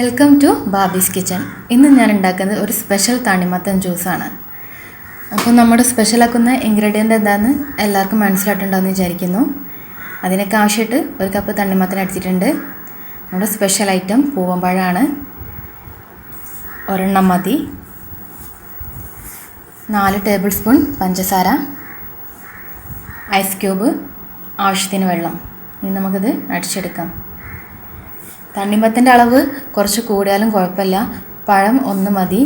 Welcome to Babi's kitchen. ഇന്ന് ഞാൻ ഉണ്ടാക്കുന്നത് ഒരു സ്പെഷ്യൽ തണ്ണിമത്തൻ ജ്യൂസാണ്. അപ്പോൾ നമ്മുടെ സ്പെഷ്യലാക്കുന്ന ഇൻഗ്രീഡിയൻ്റ് എന്താണെന്ന് എല്ലാവർക്കും മനസ്സിലായിട്ടുണ്ടാകുമെന്ന് വിചാരിക്കുന്നു. അതിനൊക്കെ ആവശ്യമായിട്ട് ഒരു കപ്പ് തണ്ണിമത്തൻ എടുത്തിട്ടുണ്ട്. നമ്മുടെ സ്പെഷ്യൽ ഐറ്റം പൂവമ്പഴമാണ്, ഒരെണ്ണം മതി. 4 ടേബിൾ സ്പൂൺ പഞ്ചസാര, ഐസ് ക്യൂബ്, ആവശ്യത്തിന് വെള്ളം. ഇനി നമുക്കിത് അടിച്ചെടുക്കാം. തണ്ണിമത്തൻ്റെ അളവ് കുറച്ച് കൂടിയാലും കുഴപ്പമില്ല. പഴം 1 മതി.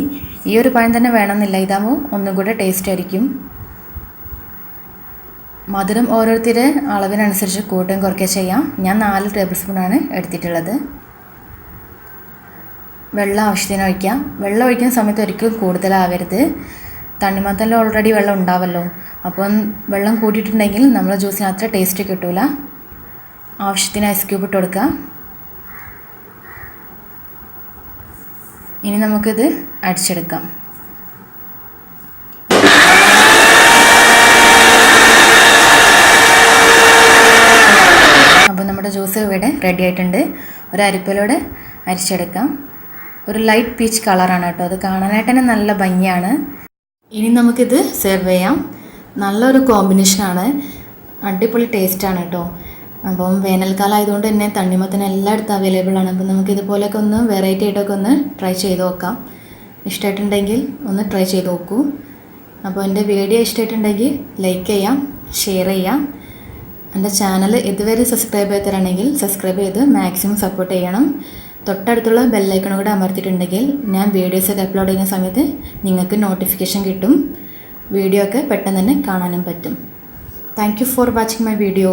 ഈ ഒരു പഴം തന്നെ വേണമെന്നില്ല, ഇതാകുമ്പോൾ ഒന്നും കൂടെ ടേസ്റ്റ് ആയിരിക്കും. മധുരം ഓരോരുത്തരുടെ അളവിനനുസരിച്ച് കൂട്ടുകയും കുറയ്ക്കുകയും ചെയ്യാം. ഞാൻ 4 ടേബിൾ സ്പൂണാണ് എടുത്തിട്ടുള്ളത്. വെള്ളം ആവശ്യത്തിന് ഒഴിക്കാം. വെള്ളം ഒഴിക്കുന്ന സമയത്ത് ഒരിക്കലും കൂടുതലാവരുത്. തണ്ണിമത്തനിൽ ഓൾറെഡി വെള്ളം ഉണ്ടാവല്ലോ, അപ്പം വെള്ളം കൂട്ടിയിട്ടുണ്ടെങ്കിൽ നമ്മളെ ജ്യൂസിന് അത്ര ടേസ്റ്റ് കിട്ടില്ല. ആവശ്യത്തിന് ഐസ് ക്യൂബ് ഇട്ട് കൊടുക്കുക. ഇനി നമുക്കിത് അടിച്ചെടുക്കാം. അപ്പോൾ നമ്മുടെ ജ്യൂസ് ഇവിടെ റെഡി ആയിട്ടുണ്ട്. ഒരു അരിപ്പയിലൂടെ അരിച്ചെടുക്കാം. ഒരു ലൈറ്റ് പീച്ച് കളറാണ് കേട്ടോ, അത് കാണാനായിട്ട് തന്നെ നല്ല ഭംഗിയാണ്. ഇനി നമുക്കിത് സെർവ് ചെയ്യാം. നല്ലൊരു കോമ്പിനേഷനാണ്, അടിപൊളി ടേസ്റ്റാണ് കേട്ടോ. അപ്പം വേനൽക്കാലം ആയതുകൊണ്ട് തന്നെ തണ്ണിമത്തൻ എല്ലായിടത്തും അവൈലബിൾ ആണ്. അപ്പം നമുക്കിതുപോലെയൊക്കെ ഒന്ന് വെറൈറ്റി ആയിട്ടൊക്കെ ഒന്ന് ട്രൈ ചെയ്ത് നോക്കാം. ഇഷ്ടമായിട്ടുണ്ടെങ്കിൽ ഒന്ന് ട്രൈ ചെയ്ത് നോക്കൂ. അപ്പോൾ എൻ്റെ വീഡിയോ ഇഷ്ടമായിട്ടുണ്ടെങ്കിൽ ലൈക്ക് ചെയ്യാം, ഷെയർ ചെയ്യാം. എൻ്റെ ചാനൽ ഇതുവരെ സബ്സ്ക്രൈബ് ചെയ്ത് തരണമെങ്കിൽ സബ്സ്ക്രൈബ് ചെയ്ത് മാക്സിമം സപ്പോർട്ട് ചെയ്യണം. തൊട്ടടുത്തുള്ള ബെല്ലൈക്കൺ കൂടെ അമർത്തിയിട്ടുണ്ടെങ്കിൽ ഞാൻ വീഡിയോസൊക്കെ അപ്ലോഡ് ചെയ്യുന്ന സമയത്ത് നിങ്ങൾക്ക് നോട്ടിഫിക്കേഷൻ കിട്ടും. വീഡിയോ ഒക്കെ പെട്ടെന്ന് തന്നെ കാണാനും പറ്റും. Thank you for watching my video.